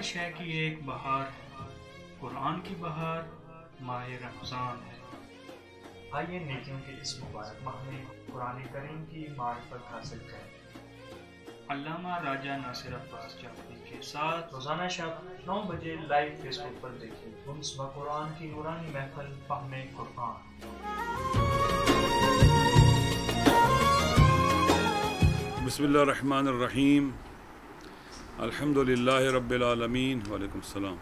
شے کی ایک بہار ہے، قرآن کی بہار ماہ رمضان ہے۔ آئیے نیکیوں کے اس مبارک ماہ میں قرآن کریم کی معرفت حاصل کریں۔ علامہ راجہ ناصر عباس جعفری کے ساتھ روزانہ شب 9 بجے لائیو فیس بک پر دیکھیں انس و قرآن کی نورانی محفل فہم قرآن۔ بسم اللہ الرحمن الرحیم، الحمد للہ رب العالمین، وعلیکم السلام،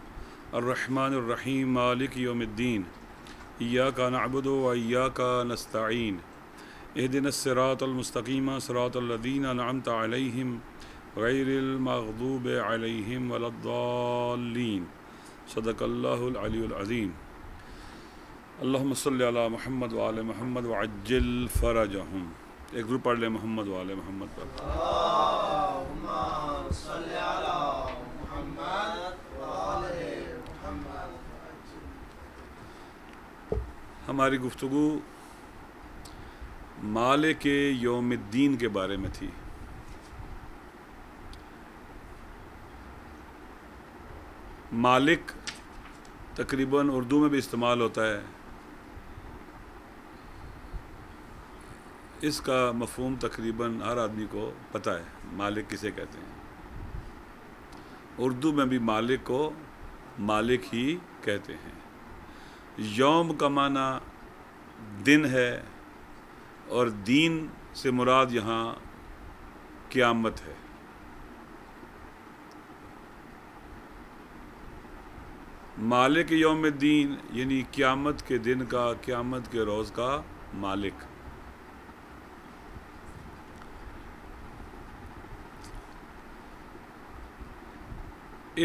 الرحمن الرحیم، مالک یوم الدین، ایاک نعبد و ایاک نستعین، اہدنا الصراط المستقیم صراط الذین انعمت علیہم غیر المغضوب علیہم ولا الضالین، صدق اللہ العلی العظیم۔ اللہم صلی علی محمد وآل محمد وعجل فرجہم۔ ایک گروپ پڑھ لیں محمد وآل محمد پر۔ اللہم صلی علی محمد وآل محمد۔ ہماری گفتگو مالک یوم الدین کے بارے میں تھی۔ مالک تقریباً اردو میں بھی استعمال ہوتا ہے، اس کا مفہوم تقریباً ہر آدمی کو پتہ ہے مالک کسے کہتے ہیں۔ اردو میں بھی مالک کو مالک ہی کہتے ہیں۔ یوم کا معنی دن ہے اور دین سے مراد یہاں قیامت ہے۔ مالک یوم الدین یعنی قیامت کے دن کا، قیامت کے روز کا مالک۔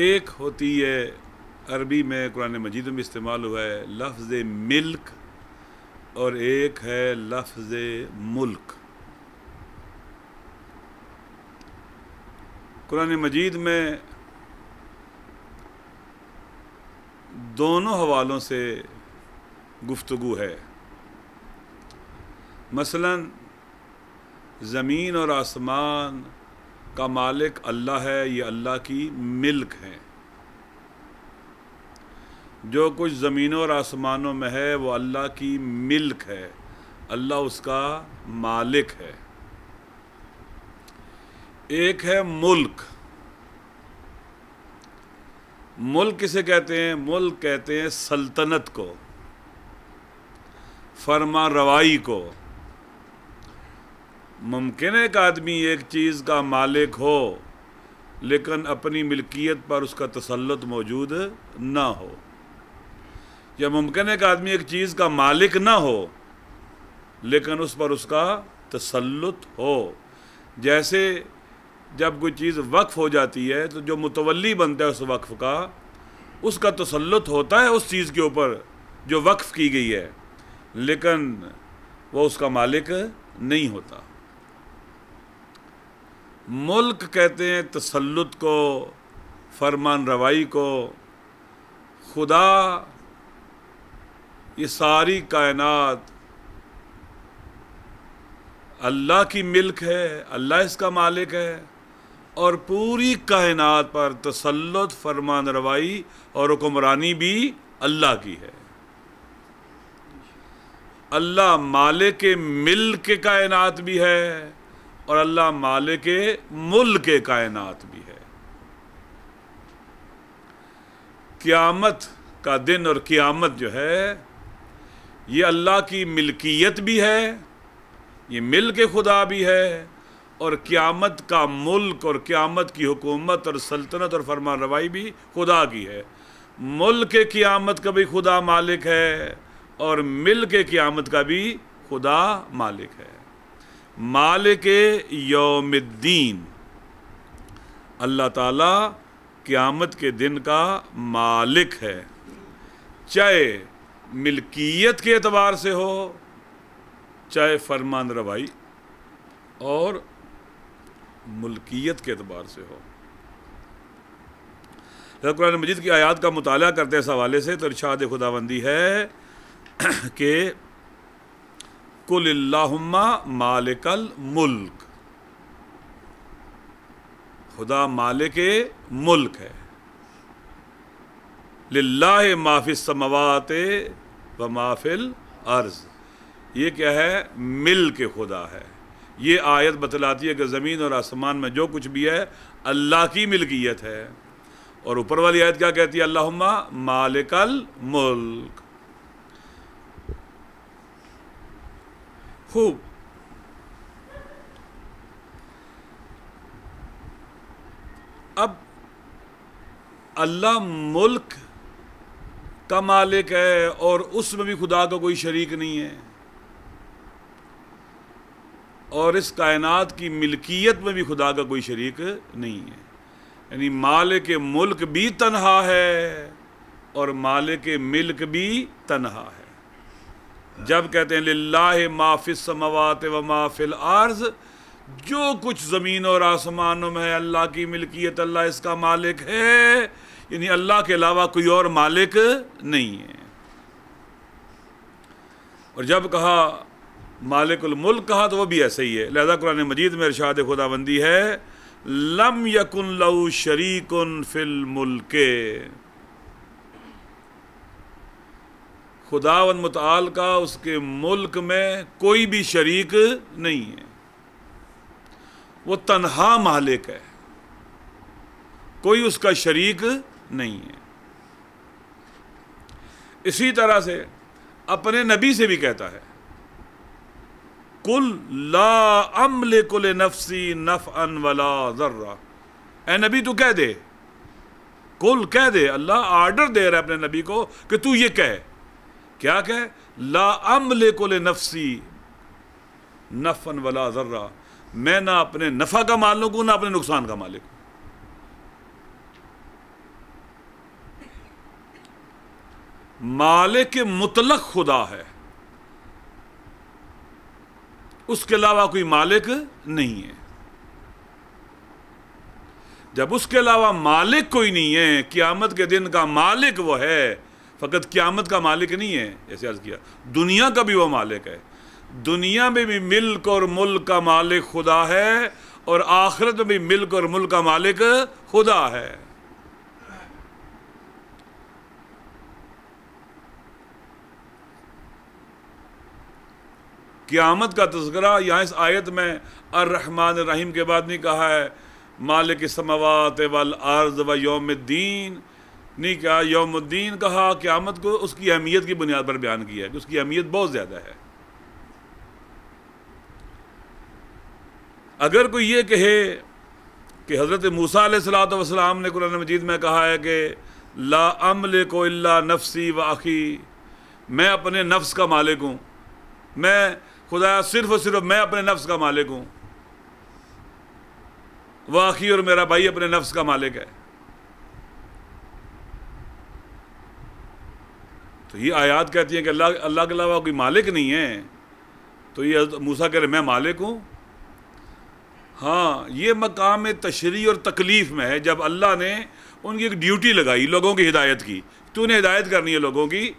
ایک ہوتی ہے عربی میں، قرآن مجید میں استعمال ہوا ہے لفظ ملک، اور ایک ہے لفظ ملک۔ قرآن مجید میں دونوں حوالوں سے گفتگو ہے۔ مثلا زمین اور آسمان کا مالک اللہ ہے، یہ اللہ کی ملک ہے۔ جو کچھ زمینوں اور آسمانوں میں ہے وہ اللہ کی ملک ہے، اللہ اس کا مالک ہے۔ ایک ہے ملک۔ ملک کسے کہتے ہیں؟ ملک کہتے ہیں سلطنت کو، فرما روائی کو۔ ممکن ہے کہ آدمی ایک چیز کا مالک ہو لیکن اپنی ملکیت پر اس کا تسلط موجود نہ ہو، یا ممکن ہے کہ آدمی ایک چیز کا مالک نہ ہو لیکن اس پر اس کا تسلط ہو۔ جیسے جب کوئی چیز وقف ہو جاتی ہے تو جو متولی بنتا ہے اس وقف کا، اس کا تسلط ہوتا ہے اس چیز کے اوپر جو وقف کی گئی ہے، لیکن وہ اس کا مالک نہیں ہوتا۔ ملک کہتے ہیں تسلط کو، فرمان روائی کو۔ خدا یہ ساری کائنات اللہ کی ملک ہے، اللہ اس کا مالک ہے، اور پوری کائنات پر تسلط، فرمان روائی اور حکمرانی بھی اللہ کی ہے۔ اللہ مالک ملک کائنات بھی ہے اور اللہ مالک ملک کائنات بھی ہے۔ قیامت کا دن اور قیامت جو ہے یہ اللہ کی ملکیت بھی ہے، یہ ملک خدا بھی ہے، اور قیامت کا ملک اور قیامت کی حکومت اور سلطنت اور فرمان روائی بھی خدا کی ہے۔ ملک قیامت کا بھی خدا مالک ہے اور ملک قیامت کا بھی خدا مالک ہے۔ مالک یوم الدین، اللہ تعالیٰ قیامت کے دن کا مالک ہے، چاہے ملکیت کے اعتبار سے ہو، چاہے فرمان روائی اور ملکیت کے اعتبار سے ہو۔ جب قرآن مجید کی آیات کا مطالعہ کرتے اس حوالے سے تو ارشاد خداوندی ہے کہ قل اللہم مالک الملک، خدا مالک ملک ہے۔ للہ ما فی السماوات و ما فی الارض، یہ کیا ہے؟ مل کے خدا ہے۔ یہ آیت بتلاتی ہے کہ زمین اور آسمان میں جو کچھ بھی ہے اللہ کی ملکیت ہے۔ اور اوپر والی آیت کیا کہتی ہے؟ اللہم مالک الملک۔ خوب، اب اللہ ملک کا مالک ہے اور اس میں بھی خدا کا کوئی شریک نہیں ہے، اور اس کائنات کی ملکیت میں بھی خدا کا کوئی شریک نہیں ہے، یعنی مالک ملک بھی تنہا ہے اور مالک ملک بھی تنہا ہے۔ جب کہتے ہیں للہ ما فی السماوات و ما فی الارض، جو کچھ زمین اور آسمانوں میں ہے اللہ کی ملکیت، اللہ اس کا مالک ہے، یعنی اللہ کے علاوہ کوئی اور مالک نہیں ہے۔ اور جب کہا مالک الملک کہا تو وہ بھی ایسا ہی ہے۔ لہذا قرآن مجید میں ارشاد خداوندی ہے لم یکن لہ شریک فی الملک، خداوند متعال کا اس کے ملک میں کوئی بھی شریک نہیں ہے، وہ تنہا مالک ہے، کوئی اس کا شریک نہیں ہے۔ اسی طرح سے اپنے نبی سے بھی کہتا ہے قل لا املک لنفسی نفعا ولا ضرا، اے نبی تو کہہ دے، قل کہہ دے، اللہ آرڈر دے رہا ہے اپنے نبی کو کہ تو یہ کہے، کیا کہے؟ لا املک لنفسی نفعا ولا ضرا، میں نہ اپنے نفع کا مالک ہوں نہ اپنے نقصان کا مالک ہوں۔ مالک مطلق خدا ہے، اس کے علاوہ کوئی مالک نہیں ہے۔ جب اس کے علاوہ مالک کوئی نہیں ہے، قیامت کے دن کا مالک وہ ہے، فقط قیامت کا مالک نہیں ہے، جیسے عرض کیا دنیا کا بھی وہ مالک ہے، دنیا میں بھی ملک اور ملک کا مالک خدا ہے اور آخرت میں بھی ملک اور ملک کا مالک خدا ہے۔ قیامت کا تذکرہ یہاں اس آیت میں الرحمن الرحیم کے بعد نہیں کہا ہے مالک السماوات والارض و یوم الدین، نہیں کہا یوم الدین، کہا قیامت کو اس کی اہمیت کی بنیاد پر بیان کیا ہے کہ اس کی اہمیت بہت زیادہ ہے۔ اگر کوئی یہ کہے کہ حضرت موسیٰ علیہ السلام نے قرآن مجید میں کہا ہے کہ لا املک الا نفسی و اخی، میں اپنے نفس کا مالک ہوں، میں خدا صرف اور صرف میں اپنے نفس کا مالک ہوں، واقعی اور میرا بھائی اپنے نفس کا مالک ہے، تو یہ آیات کہتی ہیں کہ اللہ کے علاوہ کوئی مالک نہیں ہے، تو یہ حضرت موسیٰ کہہ رہے میں مالک ہوں۔ ہاں، یہ مقام تشریع اور تکلیف میں ہے، جب اللہ نے ان کی ایک ڈیوٹی لگائی لوگوں کی ہدایت کی، تو انہیں ہدایت کرنی ہے لوگوں کی،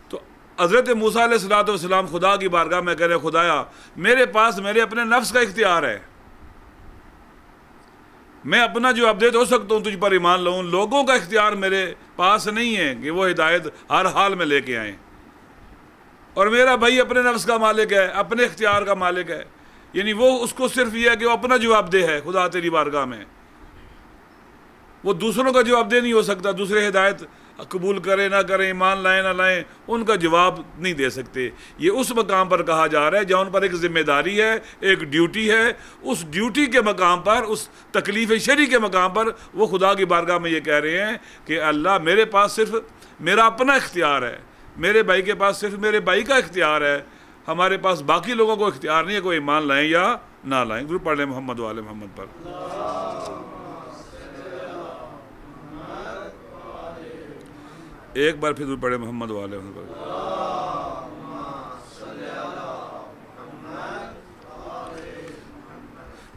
تو حضرت موسیٰ علیہ السلام خدا کی بارگاہ میں کہہ رہے خدایا میرے پاس میرے اپنے نفس کا اختیار ہے، میں اپنا جو اپڈیٹ ہو سکتا ہوں تجھ پر ایمان لاؤں، لوگوں کا اختیار میرے پاس نہیں ہے کہ وہ ہدایت ہر حال میں لے کے آئیں، اور میرا بھائی اپنے نفس کا مالک ہے، اپنے اختیار کا مالک ہے، یعنی وہ اس کو صرف یہ ہے کہ وہ اپنا جواب دہ ہے خدا تیری بارگاہ میں، وہ دوسروں کا جواب دہ نہیں ہو سکتا، دوسرے ہدایت قبول کریں نہ کریں، ایمان لائیں نہ لائیں، ان کا جواب نہیں دے سکتے۔ یہ اس مقام پر کہا جا رہا ہے جہاں ان پر ایک ذمہ داری ہے، ایک ڈیوٹی ہے، اس ڈیوٹی کے مقام پر، اس تکلیف شرعی کے مقام پر وہ خدا کی بارگاہ میں یہ کہہ رہے ہیں کہ اللہ میرے پاس صرف میرا اپنا اختیار ہے، میرے بھائی کے پاس صرف میرے بھائی کا اختیار ہے، ہمارے پاس باقی لوگوں کو اختیار نہیں ہے کوئی ایمان لائیں یا نہ لائیں۔ ضرور پڑھ لیں محمد وآل محمد پر۔ ایک بار پھر ضرور پڑھیں محمد وآل محمد پر۔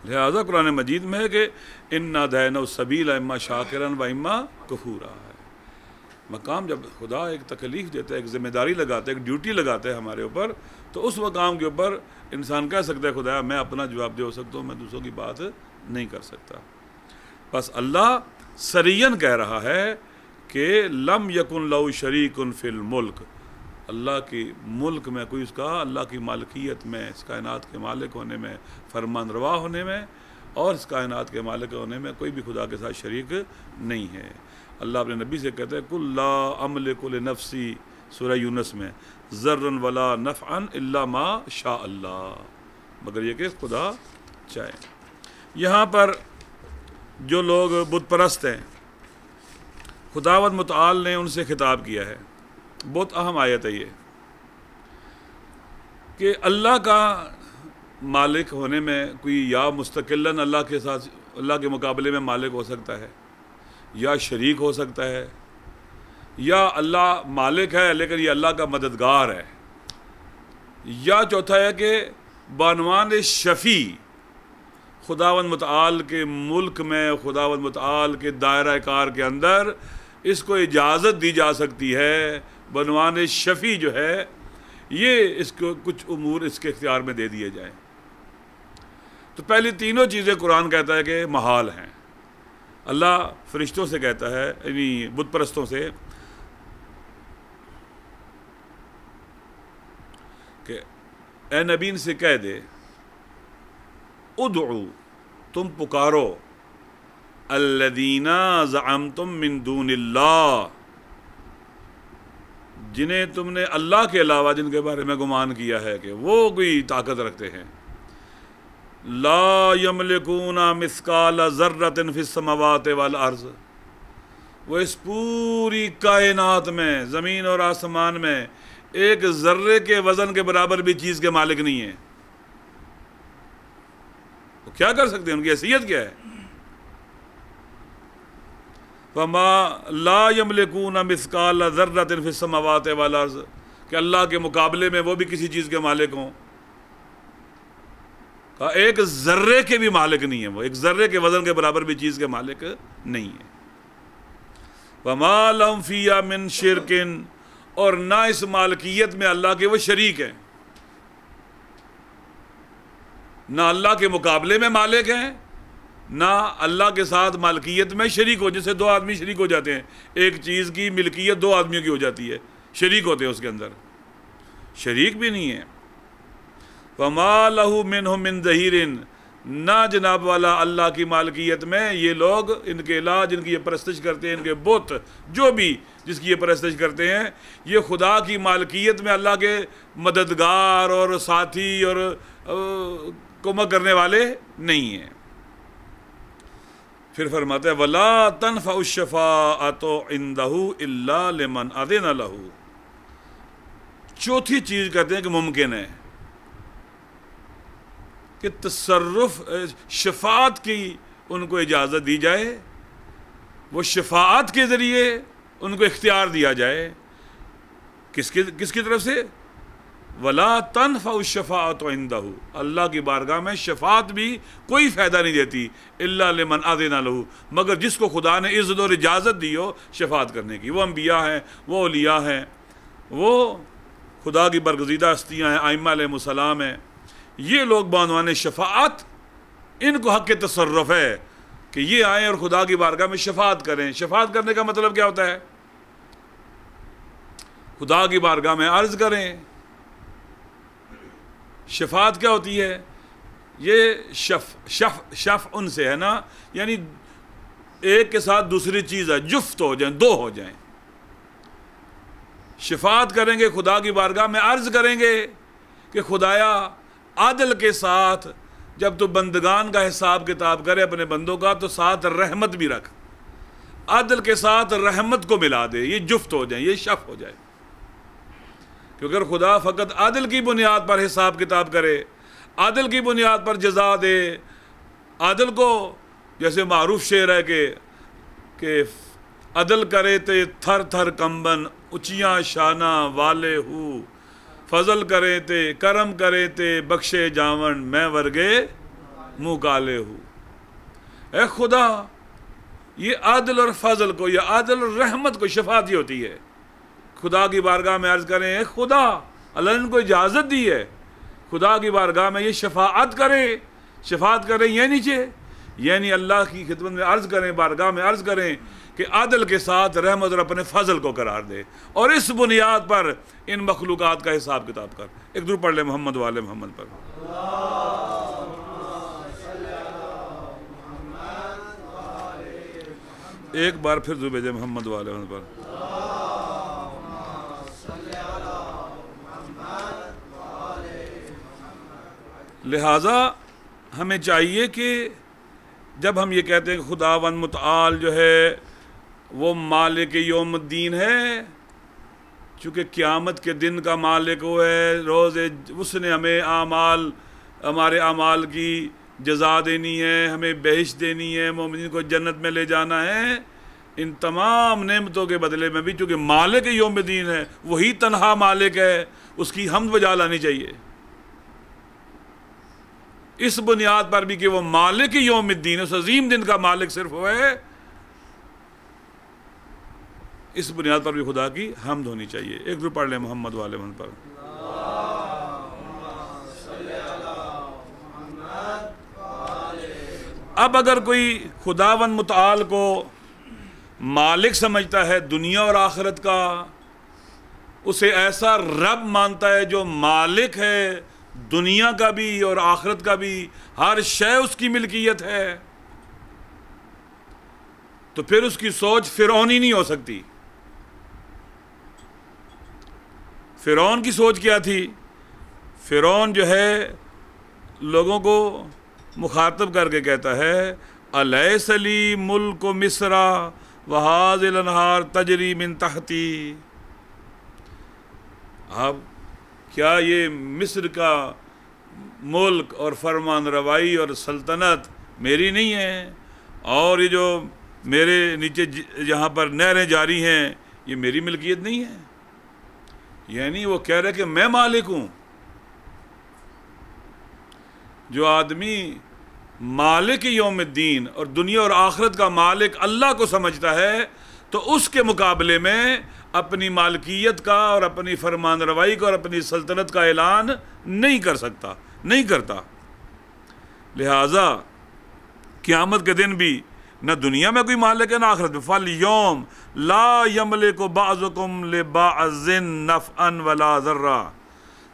لہذا قرآن مجید میں ہے کہ اِنَّا هَدَيْنَاهُ السَّبِيلَ اِمَّا شَاكِرًا وَإِمَّا كَفُورًا ہے۔ مقام جب خدا ایک تکلیف دیتا ہے، ایک ذمہ داری لگاتا ہے، ایک ڈیوٹی لگاتا ہے ہمارے اوپر، تو اس مقام کے اوپر انسان کہہ سکتا ہے خدایا میں اپنا جواب دے ہو سکتا ہوں، میں دوسروں کی بات نہیں کر سکتا۔ بس اللہ سریعاً کہہ رہا ہے کہ لم یکن لہو شریک فی الملک، اللہ کی ملک میں کوئی اس کا اللہ کی مالکیت میں، اس کائنات کے مالک ہونے میں، فرمان روا ہونے میں اور اس کائنات کے مالک ہونے میں کوئی بھی خدا کے ساتھ شریک نہیں ہے۔ اللہ اپنے نبی سے کہتا ہے قل لا املک لنفسی، سورہ یونس میں، ضرا ولا نفعا الا ما شاء اللہ، مگر یہ کہ خدا چاہے۔ یہاں پر جو لوگ بت پرست ہیں، خداوند متعال نے ان سے خطاب کیا ہے، بہت اہم آیت ہے یہ، کہ اللہ کا مالک ہونے میں کوئی یا مستقلاً اللہ کے ساتھ، اللہ کے مقابلے میں مالک ہو سکتا ہے، یا شریک ہو سکتا ہے، یا اللہ مالک ہے لیکن یہ اللہ کا مددگار ہے، یا چوتھا ہے کہ بعنوان شفیع خداوند متعال کے ملک میں، خداوند متعال کے دائرہ کار کے اندر اس کو اجازت دی جا سکتی ہے، بعنوان شفیع جو ہے یہ اس کو کچھ امور اس کے اختیار میں دے دیے جائیں۔ تو پہلی تینوں چیزیں قرآن کہتا ہے کہ محال ہیں۔ اللہ فرشتوں سے کہتا ہے، یعنی بت پرستوں سے، کہ اے نبی ان سے کہہ دے ادعو، تم پکارو، الذین زعمتم من دون اللہ، جنہیں تم نے اللہ کے علاوہ جن کے بارے میں گمان کیا ہے کہ وہ کوئی طاقت رکھتے ہیں، لا یملکون مثقال ذرۃ فی السماوات والارض، وہ اس پوری کائنات میں، زمین اور آسمان میں ایک ذرے کے وزن کے برابر بھی چیز کے مالک نہیں ہیں۔ وہ کیا کر سکتے ہیں؟ ان کی حیثیت کیا ہے؟ فما لا یملکون مثقال ذرۃ فی السماوات والارض، کہ اللہ کے مقابلے میں وہ بھی کسی چیز کے مالک ہوں، کہا ایک ذرے کے بھی مالک نہیں ہیں، وہ ایک ذرے کے وزن کے برابر بھی چیز کے مالک نہیں ہیں۔ وما لہم فیہا من شرک، اور نہ اس مالکیت میں اللہ کے وہ شریک ہیں، نہ اللہ کے مقابلے میں مالک ہیں، نہ اللہ کے ساتھ مالکیت میں شریک ہو، جیسے دو آدمی شریک ہو جاتے ہیں، ایک چیز کی ملکیت دو آدمیوں کی ہو جاتی ہے، شریک ہوتے ہیں اس کے اندر، شریک بھی نہیں ہے۔ وما لہ منہم من ظہیر، نہ جناب والا اللہ کی مالکیت میں یہ لوگ، ان کے الہ جن کی یہ پرستش کرتے ہیں، ان کے بت جو بھی جس کی یہ پرستش کرتے ہیں، یہ خدا کی مالکیت میں اللہ کے مددگار اور ساتھی اور کمک کرنے والے نہیں ہیں۔ پھر فرماتا ہے وَلَا تَنْفَعُ الشَّفَاعَةُ عِنْدَهُ إِلَّا لِمَنْ أَذِنَ لَهُ، چوتھی چیز کہتے ہیں کہ ممکن ہے کہ تصرف شفاعت کی ان کو اجازت دی جائے، وہ شفاعت کے ذریعے ان کو اختیار دیا جائے، کس کی طرف سے؟ وَلَا تَنْفَعُ الشَّفَاعَةُ عِنْدَهُ، اللہ کی بارگاہ میں شفاعت بھی کوئی فائدہ نہیں دیتی، إِلَّا لِمَنْ أَذِنَ لَهُ، مگر جس کو خدا نے عزت اور اجازت دی ہو شفاعت کرنے کی، وہ انبیاء ہیں، وہ اولیاء ہیں، وہ خدا کی برگزیدہ ہستیاں ہیں، ائمہ علیہم السلام ہیں، یہ لوگ بعنوان شفاعت، ان کو حق تصرف ہے کہ یہ آئیں اور خدا کی بارگاہ میں شفاعت کریں۔ شفاعت کرنے کا مطلب کیا ہوتا ہے؟ خدا کی بارگاہ میں عرض کریں۔ شفاعت کیا ہوتی ہے؟ یہ شف ان سے ہے نا، یعنی ایک کے ساتھ دوسری چیز ہے، جفت ہو جائیں، دو ہو جائیں۔ شفاعت کریں گے، خدا کی بارگاہ میں عرض کریں گے کہ خدایا عدل کے ساتھ جب تو بندگان کا حساب کتاب کرے اپنے بندوں کا، تو ساتھ رحمت بھی رکھ، عدل کے ساتھ رحمت کو ملا دے، یہ جفت ہو جائیں، یہ شف ہو جائے۔ کیونکہ اگر خدا فقط عدل کی بنیاد پر حساب کتاب کرے، عدل کی بنیاد پر جزا دے، عدل کو جیسے معروف شعر ہے کہ عدل کرے تے تھر تھر کمبن، اچیاں شانہ والے ہو، فضل کرے تے کرم کرے تے بخشے جاون، میں ورگے منہ کالے ہو۔ اے خدا، یہ عدل اور فضل کو، یہ عدل اور رحمت کو شفاعت ہی ہوتی ہے۔ خدا کی بارگاہ میں عرض کریں، اے خدا، اللہ نے ان کو اجازت دی ہے، خدا کی بارگاہ میں یہ شفاعت کریں۔ شفاعت کریں یہ نیچے، یعنی اللہ کی خدمت میں عرض کریں، بارگاہ میں عرض کریں کہ عدل کے ساتھ رحمت اور اپنے فضل کو قرار دے، اور اس بنیاد پر ان مخلوقات کا حساب کتاب کر۔ ایک درود پڑھ لیں محمد والے محمد پر۔ ایک بار پھر درود بھیجیں محمد والے محمد پر۔ لہٰذا ہمیں چاہیے کہ جب ہم یہ کہتے ہیں کہ خداوند متعال جو ہے وہ مالک یوم الدین ہے، چونکہ قیامت کے دن کا مالک وہ ہے، روز اس نے ہمیں ہمارے اعمال کی جزا دینی ہے، ہمیں بہشت دینی ہے، مومنین کو جنت میں لے جانا ہے، ان تمام نعمتوں کے بدلے میں بھی چونکہ مالک یوم الدین ہے، وہی تنہا مالک ہے، اس کی حمد بجا لانی چاہیے۔ اس بنیاد پر بھی کہ وہ مالک یوم الدین، اس عظیم دن کا مالک صرف وہ ہے، اس بنیاد پر بھی خدا کی حمد ہونی چاہیے۔ ایک درود پڑھ لیں محمد والے محمد پر۔ اب اگر کوئی خداوند متعال کو مالک سمجھتا ہے دنیا اور آخرت کا، اسے ایسا رب مانتا ہے جو مالک ہے دنیا کا بھی اور آخرت کا بھی، ہر شے اس کی ملکیت ہے، تو پھر اس کی سوچ فرعونی نہیں ہو سکتی۔ فرعون کی سوچ کیا تھی؟ فرعون جو ہے لوگوں کو مخاطب کر کے کہتا ہے الیس لی ملک مصر وہذہ الانہار تجری من تحتی، اب کیا یہ مصر کا ملک اور فرمان روائی اور سلطنت میری نہیں ہے، اور یہ جو میرے نیچے جہاں پر نہریں جاری ہیں یہ میری ملکیت نہیں ہے؟ یعنی وہ کہہ رہے کہ میں مالک ہوں۔ جو آدمی مالک یوم الدین اور دنیا اور آخرت کا مالک اللہ کو سمجھتا ہے تو اس کے مقابلے میں اپنی مالکیت کا اور اپنی فرمان روائی کا اور اپنی سلطنت کا اعلان نہیں کر سکتا، نہیں کرتا۔ لہٰذا قیامت کے دن بھی نہ دنیا میں کوئی مالک ہے نہ آخرت میں۔ فَالْيَوْمَ لَا يَمْلِكُ بَعْضُكُمْ لِبَعْضٍ نَفْعًا وَلَا ضَرًّا،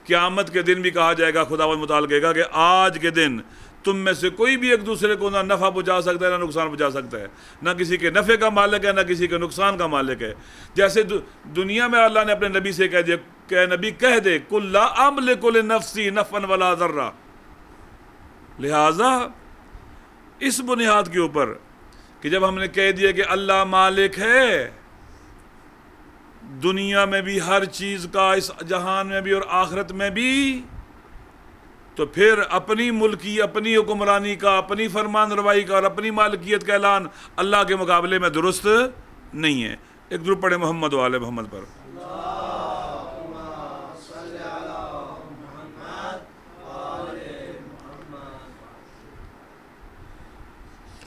قیامت کے دن بھی کہا جائے گا، خداوند متعال کہے گا کہ آج کے دن تم میں سے کوئی بھی ایک دوسرے کو نہ نفع پہنچا سکتا ہے نہ نقصان پہنچا سکتا ہے، نہ کسی کے نفع کا مالک ہے نہ کسی کے نقصان کا مالک ہے۔ جیسے دنیا میں اللہ نے اپنے نبی سے کہہ دیا کہ نبی کہہ دے قُل لَا أَمْلِكُ لِنَفْسِي نَفْعًا وَلَا ضَرًّا۔ لہٰذا اس بنیاد کے اوپر کہ جب ہم نے کہہ دیا کہ اللہ مالک ہے دنیا میں بھی ہر چیز کا، اس جہان میں بھی اور آخرت میں بھی، تو پھر اپنی ملکی، اپنی حکمرانی کا، اپنی فرمان روائی کا اور اپنی مالکیت کا اعلان اللہ کے مقابلے میں درست نہیں ہے۔ ایک درود پڑھے محمد والے محمد پر۔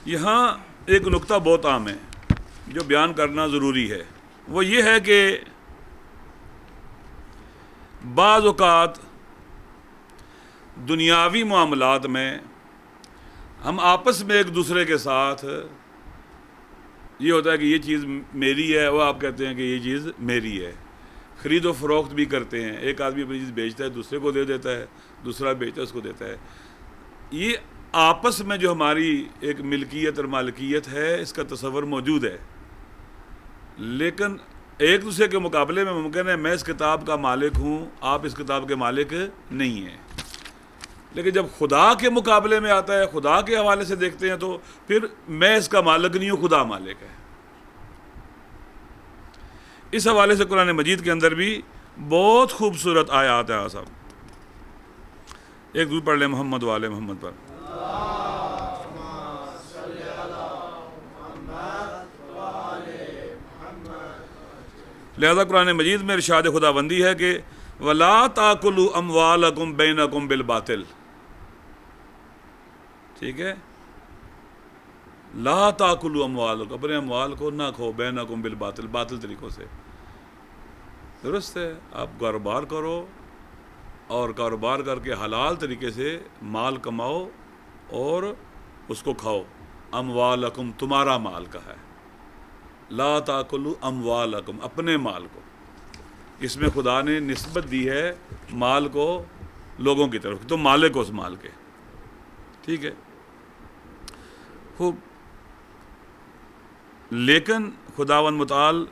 یہاں ایک نقطہ بہت عام ہے جو بیان کرنا ضروری ہے، وہ یہ ہے کہ بعض اوقات دنیاوی معاملات میں ہم آپس میں ایک دوسرے کے ساتھ یہ ہوتا ہے کہ یہ چیز میری ہے، وہ آپ کہتے ہیں کہ یہ چیز میری ہے، خرید و فروخت بھی کرتے ہیں، ایک آدمی اپنی چیز بیچتا ہے دوسرے کو دے دیتا ہے، دوسرا بیچتا ہے اس کو دیتا ہے۔ یہ آپس میں جو ہماری ایک ملکیت اور مالکیت ہے اس کا تصور موجود ہے، لیکن ایک دوسرے کے مقابلے میں ممکن ہے میں اس کتاب کا مالک ہوں، آپ اس کتاب کے مالک نہیں ہیں، لیکن جب خدا کے مقابلے میں آتا ہے، خدا کے حوالے سے دیکھتے ہیں تو پھر میں اس کا مالک نہیں ہوں، خدا مالک ہے۔ اس حوالے سے قرآن مجید کے اندر بھی بہت خوبصورت آیات ہیں صاحب۔ ایک درود پڑھ لیں محمد والے محمد پر۔ لہذا قرآن مجید میں ارشاد خداوندی ہے کہ وَلَا تَأْكُلُوا أَمْوَالَكُمْ بَيْنَكُمْ بِالْبَاطِلِ، ٹھیک ہے، لا تَأْكُلُوا أَمْوَالَكُمْ، اپنے اموال کو نہ کھو، بَيْنَكُمْ بِالْبَاطِلِ، باطل طریقوں سے۔ درست ہے، آپ کاروبار کرو اور کاروبار کر کے حلال طریقے سے مال کماؤ اور اس کو کھاؤ، اموالکم تمہارا مال کا ہے، لا تاکلوا اموالکم اپنے مال کو، اس میں خدا نے نسبت دی ہے مال کو لوگوں کی طرف، تو مالک ہو اس مال کے، ٹھیک ہے خوب۔ لیکن خداوند متعال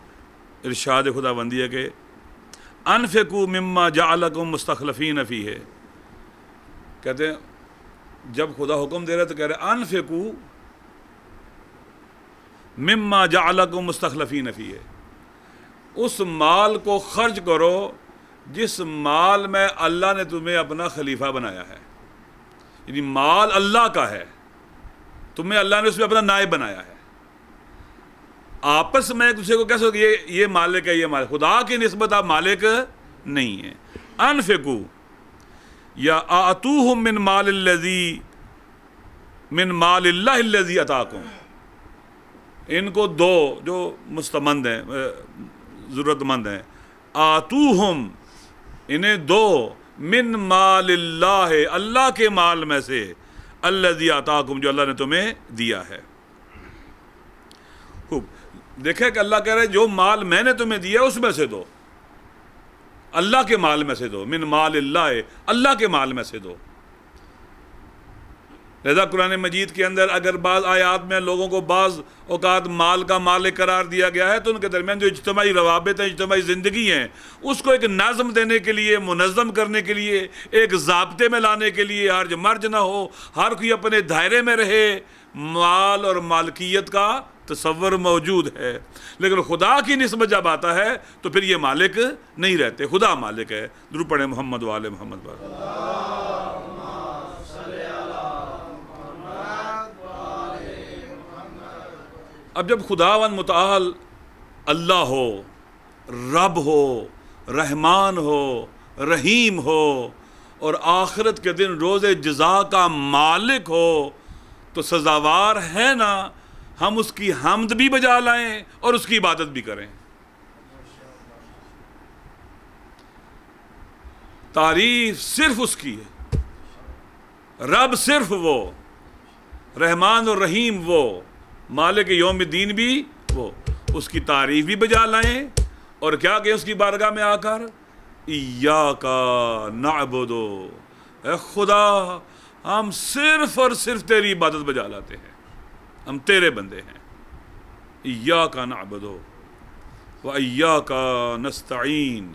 ارشاد خداوندی ہے کہ انفقوا مما جعلکم مستخلفین فیہ، کہتے ہیں جب خدا حکم دے رہا تو کہہ رہے انفقوا مما جعلکم مستخلفین فیہ، اس مال کو خرچ کرو جس مال میں اللہ نے تمہیں اپنا خلیفہ بنایا ہے، یعنی مال اللہ کا ہے، تمہیں اللہ نے اس میں اپنا نائب بنایا ہے۔ آپس میں ایک دوسرے کو کہہ سکتے یہ مالک ہے، یہ مالک، خدا کی نسبت آپ مالک نہیں ہے۔ انفقوا یا آتوہم من مال اللہ الذی اتاکم، ان کو دو جو مستمند ہیں، ضرورت مند ہیں، آتوہم انہیں دو، من مال اللہ اللہ کے مال میں سے، الذی اتاکم جو اللہ نے تمہیں دیا ہے۔ خوب دیکھیں کہ اللہ کہہ رہے جو مال میں نے تمہیں دیا اس میں سے دو، اللہ کے مال میں سے دو، من مال اللہ اللہ کے مال میں سے دو۔ لہذا قرآن مجید کے اندر اگر بعض آیات میں لوگوں کو بعض اوقات مال کا مالک قرار دیا گیا ہے تو ان کے درمیان جو اجتماعی روابط ہیں، اجتماعی زندگی ہیں، اس کو ایک نظم دینے کے لیے، منظم کرنے کے لیے، ایک ضابطے میں لانے کے لیے، ہرج مرج نہ ہو، ہر کوئی اپنے دائرے میں رہے، مال اور مالکیت کا تصور موجود ہے۔ لیکن خدا کی نسبت جب آتا ہے تو پھر یہ مالک نہیں رہتے، خدا مالک ہے۔ درود پڑھیں محمد وآل محمد پر۔ اب جب خداوند متعال اللہ ہو، رب ہو، رحمان ہو، رحیم ہو، اور آخرت کے دن روز جزا کا مالک ہو تو سزاوار ہے نا ہم اس کی حمد بھی بجا لائیں اور اس کی عبادت بھی کریں۔ تعریف صرف اس کی ہے، رب صرف وہ، رحمان اور رحیم وہ، مالک یوم الدین بھی وہ، اس کی تعریف بھی بجا لائیں اور کیا کہ اس کی بارگاہ میں آ کر ایاک نعبد، اے خدا ہم صرف اور صرف تیری عبادت بجا لاتے ہیں، ہم تیرے بندے ہیں۔ ایاک نعبد و ایاک نستعین،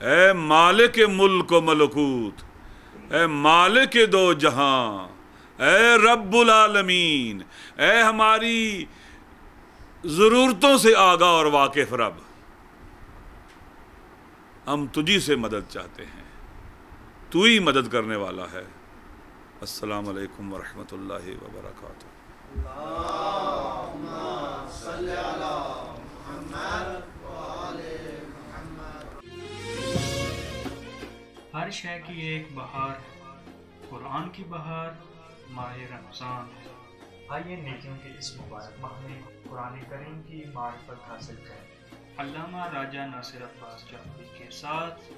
اے مالک ملک و ملکوت، اے مالک دو جہاں، اے رب العالمین، اے ہماری ضرورتوں سے آگاہ اور واقف رب، ہم تجھی سے مدد چاہتے ہیں، تو ہی مدد کرنے والا ہے۔ السلام علیکم ورحمۃ اللہ وبرکاتہ۔ اللہم صلی علی محمد وآل محمد۔ ہر شے کی ایک بہار ہے، قرآن کی بہار ماہ رمضان ہے۔ آئیے نیکیوں کے اس مبارک ماہ میں قرآن کریم کی معرفت حاصل کریں۔ علامہ راجہ ناصر عباس جعفری کے ساتھ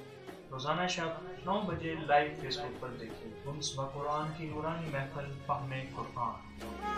روزانہ شب 9 بجے لائیو فیس بک پر دیکھیں گنس و قرآن کی نورانی محفل فہم قرآن۔